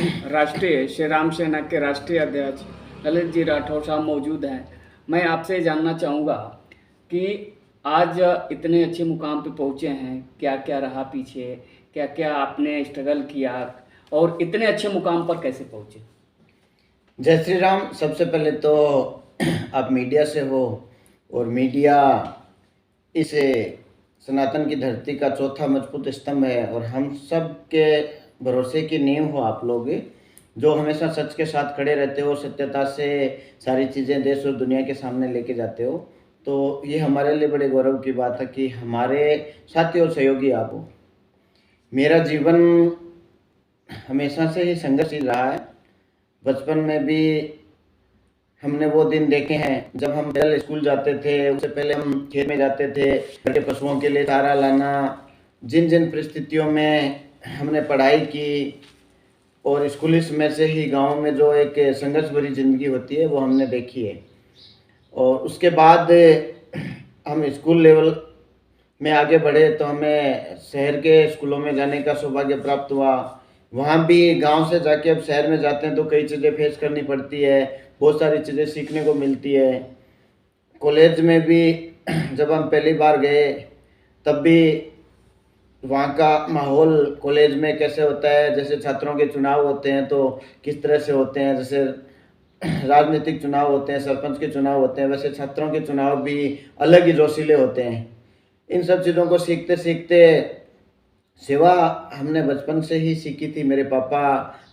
राष्ट्रीय श्री राम सेना के राष्ट्रीय अध्यक्ष ललित जी राठौर साहब मौजूद हैं। मैं आपसे जानना चाहूँगा कि आज इतने अच्छे मुकाम पे पहुँचे हैं, क्या क्या रहा पीछे, क्या क्या आपने स्ट्रगल किया और इतने अच्छे मुकाम पर कैसे पहुँचे? जय श्री राम। सबसे पहले तो आप मीडिया से हो, और मीडिया इस सनातन की धरती का चौथा मजबूत स्तंभ है, और हम सब के भरोसे की नींव हो आप लोग, जो हमेशा सच के साथ खड़े रहते हो, सत्यता से सारी चीज़ें देश और दुनिया के सामने लेके जाते हो। तो ये हमारे लिए बड़े गौरव की बात है कि हमारे साथी और सहयोगी आप हो। मेरा जीवन हमेशा से ही संघर्षशील रहा है। बचपन में भी हमने वो दिन देखे हैं जब हम पहले स्कूल जाते थे, उससे पहले हम खेत में जाते थे, घर के पशुओं के लिए चारा लाना। जिन जिन परिस्थितियों में हमने पढ़ाई की, और स्कूल में से ही गांव में जो एक संघर्ष भरी जिंदगी होती है वो हमने देखी है। और उसके बाद हम स्कूल लेवल में आगे बढ़े तो हमें शहर के स्कूलों में जाने का सौभाग्य प्राप्त हुआ। वहाँ भी गांव से जाके अब शहर में जाते हैं तो कई चीज़ें फेस करनी पड़ती है, बहुत सारी चीज़ें सीखने को मिलती है। कॉलेज में भी जब हम पहली बार गए तब भी वहाँ का माहौल कॉलेज में कैसे होता है, जैसे छात्रों के चुनाव होते हैं तो किस तरह से होते हैं, जैसे राजनीतिक चुनाव होते हैं, सरपंच के चुनाव होते हैं, वैसे छात्रों के चुनाव भी अलग ही जोशीले होते हैं। इन सब चीज़ों को सीखते सीखते सेवा हमने बचपन से ही सीखी थी। मेरे पापा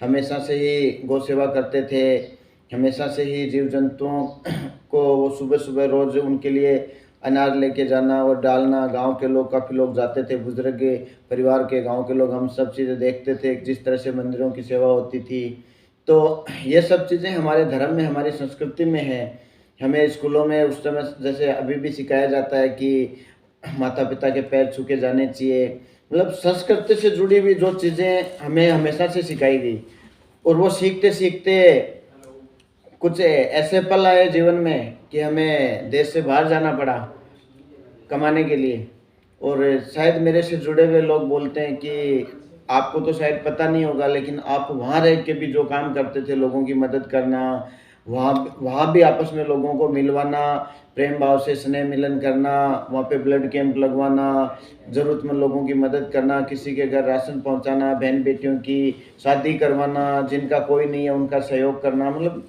हमेशा से ही गौ सेवा करते थे, हमेशा से ही जीव जंतुओं को वो सुबह सुबह रोज़ उनके लिए अनाज लेके जाना और डालना। गांव के लोग, काफ़ी लोग जाते थे, बुजुर्ग परिवार के गांव के लोग, हम सब चीज़ें देखते थे जिस तरह से मंदिरों की सेवा होती थी। तो ये सब चीज़ें हमारे धर्म में, हमारी संस्कृति में है। हमें स्कूलों में उस समय जैसे अभी भी सिखाया जाता है कि माता पिता के पैर छू के जाने चाहिए। मतलब संस्कृति से जुड़ी हुई जो चीज़ें हमें हमेशा से सिखाई गई, और वो सीखते सीखते कुछ ऐसे पल आए जीवन में कि हमें देश से बाहर जाना पड़ा कमाने के लिए। और शायद मेरे से जुड़े हुए लोग बोलते हैं कि आपको तो शायद पता नहीं होगा, लेकिन आप वहाँ रह के भी जो काम करते थे, लोगों की मदद करना, वहाँ वहाँ भी आपस में लोगों को मिलवाना, प्रेम भाव से स्नेह मिलन करना, वहाँ पे ब्लड कैंप लगवाना, ज़रूरतमंद लोगों की मदद करना, किसी के घर राशन पहुँचाना, बहन बेटियों की शादी करवाना, जिनका कोई नहीं है उनका सहयोग करना। मतलब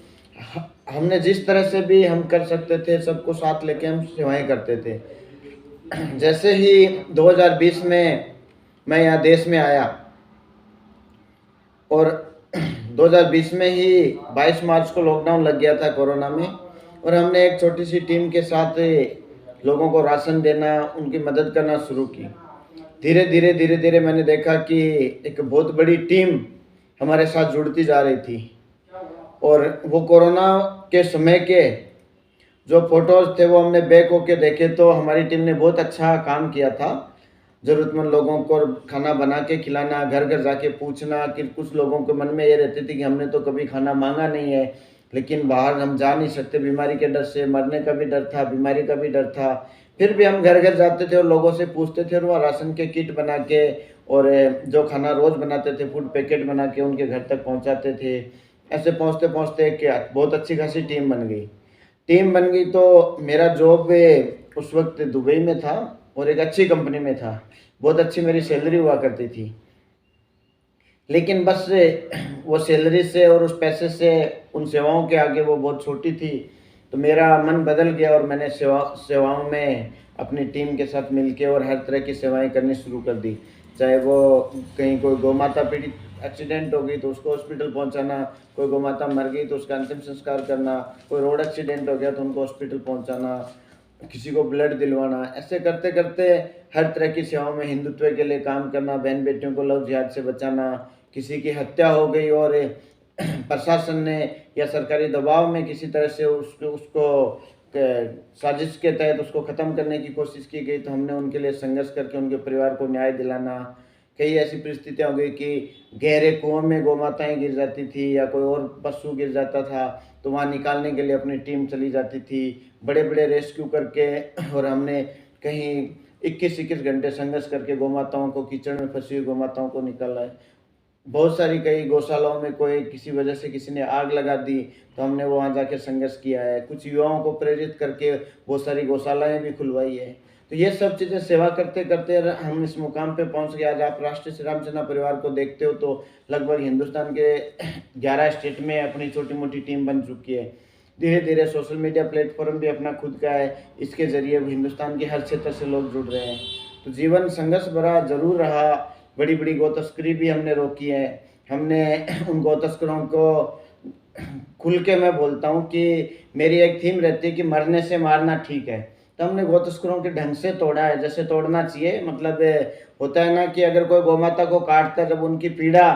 हमने जिस तरह से भी हम कर सकते थे सबको साथ लेके हम सेवाएं करते थे। जैसे ही 2020 में मैं यहाँ देश में आया, और 2020 में ही 22 मार्च को लॉकडाउन लग गया था कोरोना में, और हमने एक छोटी सी टीम के साथ लोगों को राशन देना, उनकी मदद करना शुरू की। धीरे धीरे मैंने देखा कि एक बहुत बड़ी टीम हमारे साथ जुड़ती जा रही थी। और वो कोरोना के समय के जो फोटोज थे वो हमने बैक होके देखे तो हमारी टीम ने बहुत अच्छा काम किया था। ज़रूरतमंद लोगों को खाना बना के खिलाना, घर घर जाके पूछना। कि कुछ लोगों के मन में ये रहती थी कि हमने तो कभी खाना मांगा नहीं है, लेकिन बाहर हम जा नहीं सकते, बीमारी के डर से, मरने का भी डर था, बीमारी का भी डर था। फिर भी हम घर घर जाते थे और लोगों से पूछते थे, और वह राशन के किट बना के और जो खाना रोज़ बनाते थे फूड पैकेट बना के उनके घर तक पहुंचाते थे। ऐसे पहुंचते पहुंचते एक बहुत अच्छी खासी टीम बन गई। तो मेरा जॉब उस वक्त दुबई में था और एक अच्छी कंपनी में था, बहुत अच्छी मेरी सैलरी हुआ करती थी। लेकिन बस वो सैलरी से और उस पैसे से उन सेवाओं के आगे वो बहुत छोटी थी। तो मेरा मन बदल गया और मैंने सेवाओं में अपनी टीम के साथ मिलके और हर तरह की सेवाएं करनी शुरू कर दी। चाहे वो कहीं कोई गौ माता पीड़ित एक्सीडेंट हो गई तो उसको हॉस्पिटल पहुंचाना, कोई गौ माता मर गई तो उसका अंतिम संस्कार करना, कोई रोड एक्सीडेंट हो गया तो उनको हॉस्पिटल पहुंचाना, किसी को ब्लड दिलवाना। ऐसे करते करते हर तरह की सेवाओं में हिंदुत्व के लिए काम करना, बहन बेटियों को लव जिहाद से बचाना। किसी की हत्या हो गई और प्रशासन ने या सरकारी दबाव में किसी तरह से उसको साजिश के तहत उसको ख़त्म करने की कोशिश की गई तो हमने उनके लिए संघर्ष करके उनके परिवार को न्याय दिलाना। कई ऐसी परिस्थितियाँ हो गई कि गहरे कुओं में गौ माताएँ गिर जाती थी या कोई और पशु गिर जाता था तो वहाँ निकालने के लिए अपनी टीम चली जाती थी, बड़े बड़े रेस्क्यू करके। और हमने कहीं 21-21 घंटे संघर्ष करके गौ माताओं को, कीचड़ में फंसी हुई गौ माताओं को निकाला है। बहुत सारी कई गौशालाओं में कोई किसी वजह से किसी ने आग लगा दी तो हमने वहाँ जाके संघर्ष किया है। कुछ युवाओं को प्रेरित करके बहुत सारी गौशालाएं भी खुलवाई है। तो ये सब चीज़ें सेवा करते करते हम इस मुकाम पे पहुँच गए। आज आप राष्ट्रीय श्री राम सेना परिवार को देखते हो तो लगभग हिंदुस्तान के 11 स्टेट में अपनी छोटी मोटी टीम बन चुकी है। धीरे धीरे सोशल मीडिया प्लेटफॉर्म भी अपना खुद का है, इसके ज़रिए हिंदुस्तान के हर क्षेत्र से लोग जुड़ रहे हैं। तो जीवन संघर्ष भरा जरूर रहा। बड़ी बड़ी गौ तस्करी भी हमने रोकी है। हमने उन गौ तस्करों को खुल के मैं बोलता हूँ कि मेरी एक थीम रहती है कि मरने से मारना ठीक है। तो हमने गौ तस्करों के ढंग से तोड़ा है, जैसे तोड़ना चाहिए। मतलब होता है ना कि अगर कोई गौ माता को काटता है, जब उनकी पीड़ा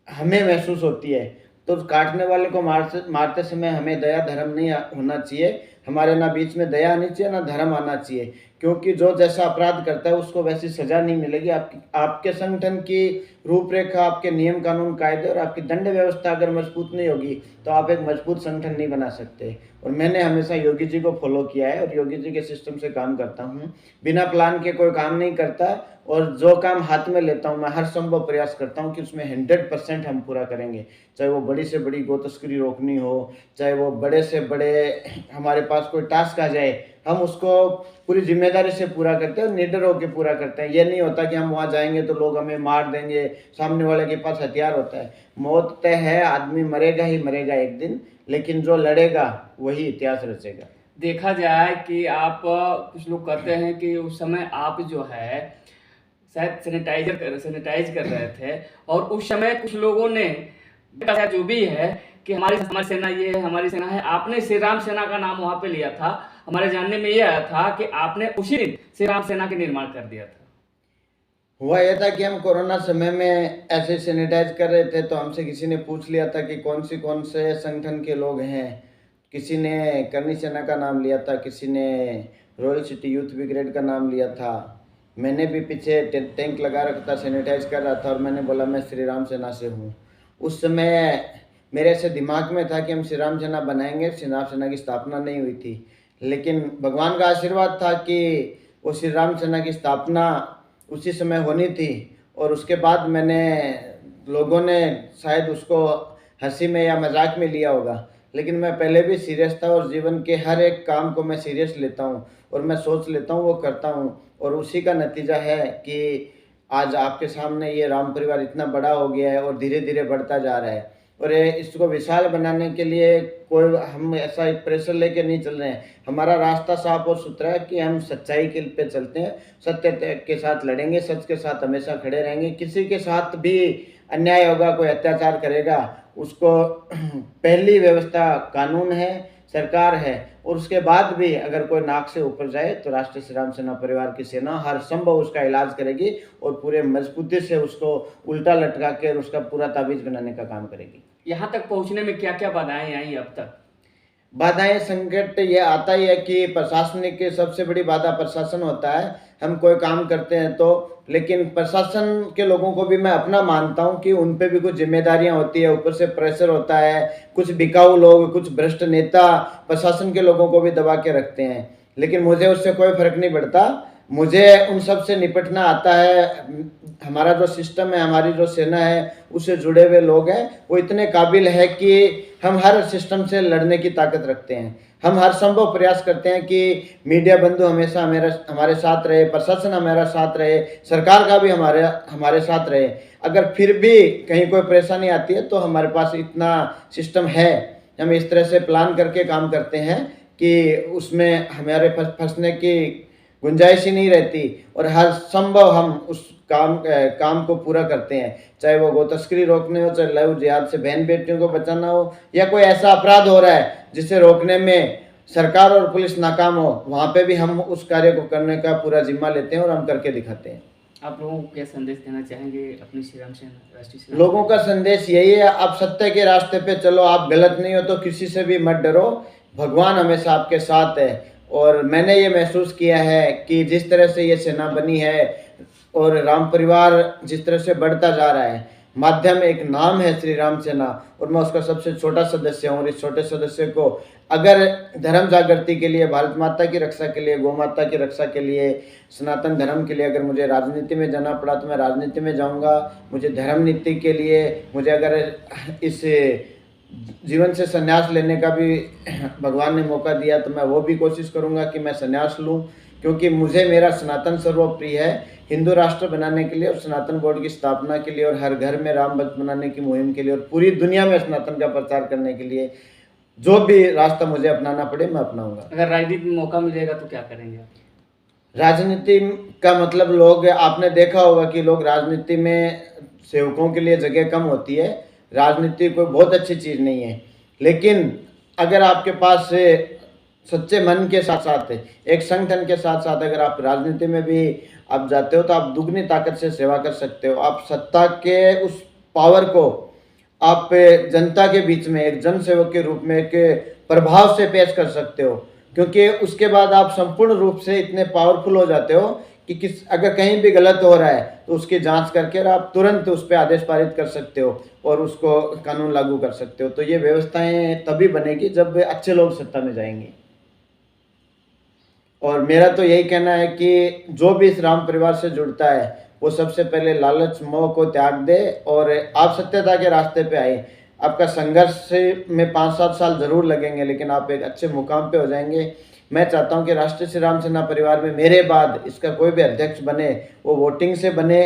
हमें महसूस होती है तो काटने वाले को मारते समय हमें दया धर्म नहीं होना चाहिए। हमारे ना बीच में दया आनी चाहिए ना धर्म आना चाहिए, क्योंकि जो जैसा अपराध करता है उसको वैसी सजा नहीं मिलेगी। आपके संगठन की रूपरेखा, आपके नियम कानून कायदे और आपकी दंड व्यवस्था अगर मजबूत नहीं होगी तो आप एक मजबूत संगठन नहीं बना सकते। और मैंने हमेशा योगी जी को फॉलो किया है और योगी जी के सिस्टम से काम करता हूँ। बिना प्लान के कोई काम नहीं करता और जो काम हाथ में लेता हूँ मैं हर संभव प्रयास करता हूँ कि उसमें 100% हम पूरा करेंगे। चाहे वो बड़ी से बड़ी गौ तस्करी रोकनी हो, चाहे वो बड़े से बड़े हमारे पास कोई टास्क आ जाए, हम उसको पूरी जिम्मेदारी से पूरा करते हैं और निडर होकर पूरा करते हैं। ये नहीं होता कि हम वहाँ जाएंगे तो लोग हमें मार देंगे, सामने वाले के पास हथियार होता है। मौत तय है, आदमी मरेगा ही मरेगा एक दिन, लेकिन जो लड़ेगा वही इतिहास रचेगा। देखा जाए कि आप कुछ लोग कहते हैं कि उस समय आप जो है शायद सैनिटाइज कर रहे थे और उस समय कुछ लोगों ने जो भी है कि हमारी हमारी सेना ये है, हमारी सेना है, आपने श्री राम सेना का नाम वहां पे लिया था। हमारे जानने में ये आया था कि आपने उसी दिन श्री राम सेना के निर्माण कर दिया था। हुआ यह था कि हम कोरोना समय में ऐसे सैनिटाइज कर रहे थे तो हमसे किसी ने पूछ लिया था कि कौन से संगठन के लोग हैं। किसी ने करनी सेना का नाम लिया था, किसी ने रॉयल सिटी यूथ ब्रिगेड का नाम लिया था। मैंने भी पीछे टैंक लगा रखा था, सैनिटाइज कर रहा था और मैंने बोला मैं श्री राम सेना से हूँ। उस समय मेरे ऐसे दिमाग में था कि हम श्री राम सेना बनाएंगे। श्री राम सेना की स्थापना नहीं हुई थी, लेकिन भगवान का आशीर्वाद था कि वो श्री राम सेना की स्थापना उसी समय होनी थी। और उसके बाद लोगों ने शायद उसको हंसी में या मजाक में लिया होगा, लेकिन मैं पहले भी सीरियस था और जीवन के हर एक काम को मैं सीरियस लेता हूँ और मैं सोच लेता हूँ, वो करता हूँ। और उसी का नतीजा है कि आज आपके सामने ये राम परिवार इतना बड़ा हो गया है और धीरे धीरे बढ़ता जा रहा है। और इसको विशाल बनाने के लिए कोई हम ऐसा एक प्रेशर लेके नहीं चल रहे हैं। हमारा रास्ता साफ और सुथरा है कि हम सच्चाई के पे चलते हैं, सत्य के साथ लड़ेंगे, सच के साथ हमेशा खड़े रहेंगे। किसी के साथ भी अन्याय होगा, कोई अत्याचार करेगा, उसको पहली व्यवस्था कानून है, सरकार है, और उसके बाद भी अगर कोई नाक से ऊपर जाए तो राष्ट्रीय श्री राम सेना परिवार की सेना हर संभव उसका इलाज करेगी और पूरे मजबूती से उसको उल्टा लटका कर उसका पूरा ताबीज बनाने का काम करेगी। यहाँ तक पहुँचने में क्या क्या बाधाएं आई अब तक? बाधाएं संकट ये आता ही है कि प्रशासनिक की सबसे बड़ी बाधा प्रशासन होता है। हम कोई काम करते हैं तो, लेकिन प्रशासन के लोगों को भी मैं अपना मानता हूं कि उन पे भी कुछ जिम्मेदारियां होती है, ऊपर से प्रेशर होता है। कुछ बिकाऊ लोग, कुछ भ्रष्ट नेता प्रशासन के लोगों को भी दबा के रखते हैं, लेकिन मुझे उससे कोई फर्क नहीं पड़ता। मुझे उन सब से निपटना आता है। हमारा जो सिस्टम है, हमारी जो सेना है, उससे जुड़े हुए लोग हैं, वो इतने काबिल है कि हम हर सिस्टम से लड़ने की ताकत रखते हैं। हम हर संभव प्रयास करते हैं कि मीडिया बंधु हमेशा हमारे साथ रहे, प्रशासन हमारा साथ रहे, सरकार का भी हमारे साथ रहे। अगर फिर भी कहीं कोई परेशानी आती है तो हमारे पास इतना सिस्टम है, हम इस तरह से प्लान करके काम करते हैं कि उसमें हमारे फंसने की गुंजाइश ही नहीं रहती और हर संभव हम उस काम को पूरा करते हैं। चाहे वो गो तस्करी रोकने हो, चाहे लव जिहाद से बहन बेटियों को बचाना हो, या कोई ऐसा अपराध हो रहा है जिसे रोकने में सरकार और पुलिस नाकाम हो, वहाँ पे भी हम उस कार्य को करने का पूरा जिम्मा लेते हैं और हम करके दिखाते हैं। आप लोगों को क्या संदेश देना चाहेंगे अपनी श्री राम सेना, राष्ट्रीय श्री राम लोगों का संदेश यही है, आप सत्य के रास्ते पे चलो, आप गलत नहीं हो तो किसी से भी मत डरो, भगवान हमेशा आपके साथ है। और मैंने ये महसूस किया है कि जिस तरह से ये सेना बनी है और राम परिवार जिस तरह से बढ़ता जा रहा है, माध्यम, एक नाम है श्री राम सेना, और मैं उसका सबसे छोटा सदस्य हूँ। और इस छोटे सदस्य को अगर धर्म जागृति के लिए, भारत माता की रक्षा के लिए, गौ माता की रक्षा के लिए, सनातन धर्म के लिए अगर मुझे राजनीति में जाना पड़ा तो मैं राजनीति में जाऊंगा। मुझे धर्म नीति के लिए, मुझे अगर इस जीवन से संन्यास लेने का भी भगवान ने मौका दिया तो मैं वो भी कोशिश करूंगा कि मैं संन्यास लूं, क्योंकि मुझे मेरा सनातन सर्वप्रिय है। हिंदू राष्ट्र बनाने के लिए और सनातन बोर्ड की स्थापना के लिए और हर घर में राम भक्त बनाने की मुहिम के लिए और पूरी दुनिया में सनातन का प्रचार करने के लिए जो भी रास्ता मुझे अपनाना पड़े मैं अपनाऊंगा। अगर राजनीति में मौका मिलेगा तो क्या करेंगे आप? राजनीति का मतलब, लोग, आपने देखा होगा कि लोग राजनीति में, सेवकों के लिए जगह कम होती है। राजनीति कोई बहुत अच्छी चीज़ नहीं है, लेकिन अगर आपके पास से सच्चे मन के साथ साथ एक संगठन के साथ साथ अगर आप राजनीति में भी आप जाते हो तो आप दुगनी ताकत से सेवा कर सकते हो। आप सत्ता के उस पावर को आप जनता के बीच में एक जन सेवक के रूप में एक प्रभाव से पेश कर सकते हो, क्योंकि उसके बाद आप संपूर्ण रूप से इतने पावरफुल हो जाते हो कि अगर कहीं भी गलत हो रहा है तो उसकी जांच करके और आप तुरंत उस पर आदेश पारित कर सकते हो और उसको कानून लागू कर सकते हो। तो ये व्यवस्थाएं तभी बनेगी जब अच्छे लोग सत्ता में जाएंगे। और मेरा तो यही कहना है कि जो भी इस राम परिवार से जुड़ता है वो सबसे पहले लालच मोह को त्याग दे और आप सत्यता के रास्ते पे आए। आपका संघर्ष में 5-7 साल जरूर लगेंगे, लेकिन आप एक अच्छे मुकाम पे हो जाएंगे। मैं चाहता हूं कि राष्ट्रीय श्री राम सेना परिवार में मेरे बाद इसका कोई भी अध्यक्ष बने वो वोटिंग से बने।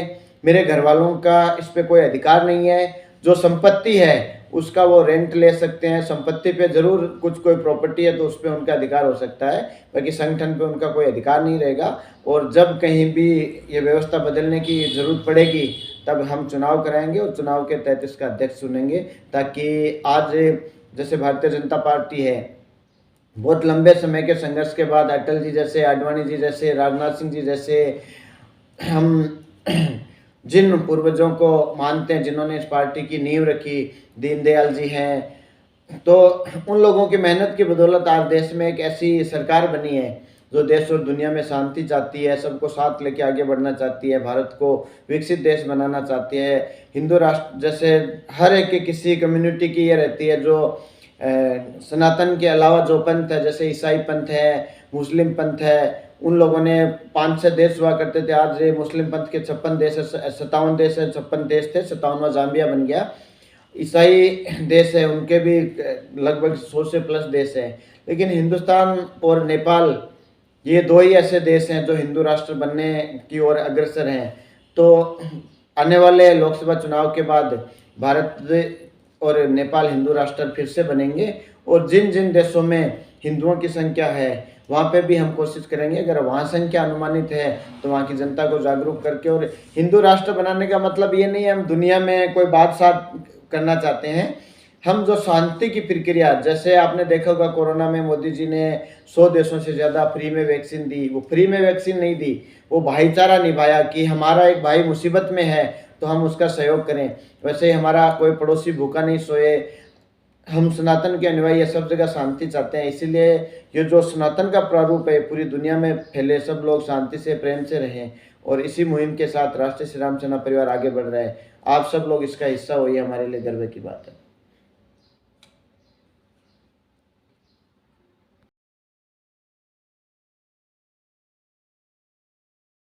मेरे घर वालों का इस पर कोई अधिकार नहीं है। जो संपत्ति है उसका वो रेंट ले सकते हैं, संपत्ति पे जरूर कुछ कोई प्रॉपर्टी है तो उस पर उनका अधिकार हो सकता है, बाकी संगठन पे उनका कोई अधिकार नहीं रहेगा। और जब कहीं भी ये व्यवस्था बदलने की जरूरत पड़ेगी तब हम चुनाव कराएंगे और चुनाव के तहत इसका अध्यक्ष चुनेंगे, ताकि आज जैसे भारतीय जनता पार्टी है, बहुत लंबे समय के संघर्ष के बाद अटल जी जैसे, आडवाणी जी जैसे, राजनाथ सिंह जी जैसे, हम जिन पूर्वजों को मानते हैं जिन्होंने इस पार्टी की नींव रखी, दीनदयाल जी हैं, तो उन लोगों की मेहनत की बदौलत आज देश में एक ऐसी सरकार बनी है जो देश और दुनिया में शांति चाहती है, सबको साथ लेके आगे बढ़ना चाहती है, भारत को विकसित देश बनाना चाहती है। हिंदू राष्ट्र जैसे हर एक की किसी कम्युनिटी की ये रहती है जो सनातन के अलावा जो पंथ है, जैसे ईसाई पंथ है, मुस्लिम पंथ है, उन लोगों ने 5-6 देश हुआ करते थे, आज मुस्लिम पंथ के 56 देश है, 57 देश है, 56 देश थे, 57वां जाम्बिया बन गया। ईसाई देश है उनके भी लगभग 100 से प्लस देश है, लेकिन हिंदुस्तान और नेपाल ये दो ही ऐसे देश हैं जो हिंदू राष्ट्र बनने की ओर अग्रसर हैं। तो आने वाले लोकसभा चुनाव के बाद भारत और नेपाल हिंदू राष्ट्र फिर से बनेंगे और जिन जिन देशों में हिंदुओं की संख्या है वहाँ पे भी हम कोशिश करेंगे, अगर वहाँ संख्या अनुमानित है तो वहाँ की जनता को जागरूक करके, और हिंदू राष्ट्र बनाने का मतलब ये नहीं है हम दुनिया में कोई बादशाह करना चाहते हैं। हम जो शांति की प्रक्रिया, जैसे आपने देखा होगा कोरोना में मोदी जी ने 100 देशों से ज़्यादा फ्री में वैक्सीन दी, वो फ्री में वैक्सीन नहीं दी, वो भाईचारा निभाया कि हमारा एक भाई मुसीबत में है तो हम उसका सहयोग करें। वैसे ही हमारा कोई पड़ोसी भूखा नहीं सोए। हम सनातन के अनुयायी सब जगह शांति चाहते हैं, इसीलिए ये जो सनातन का प्रारूप है पूरी दुनिया में फैले, सब लोग शांति से प्रेम से रहें, और इसी मुहिम के साथ राष्ट्रीय श्री राम सेना परिवार आगे बढ़ रहा है। आप सब लोग इसका हिस्सा हो, ये हमारे लिए गर्व की बात है।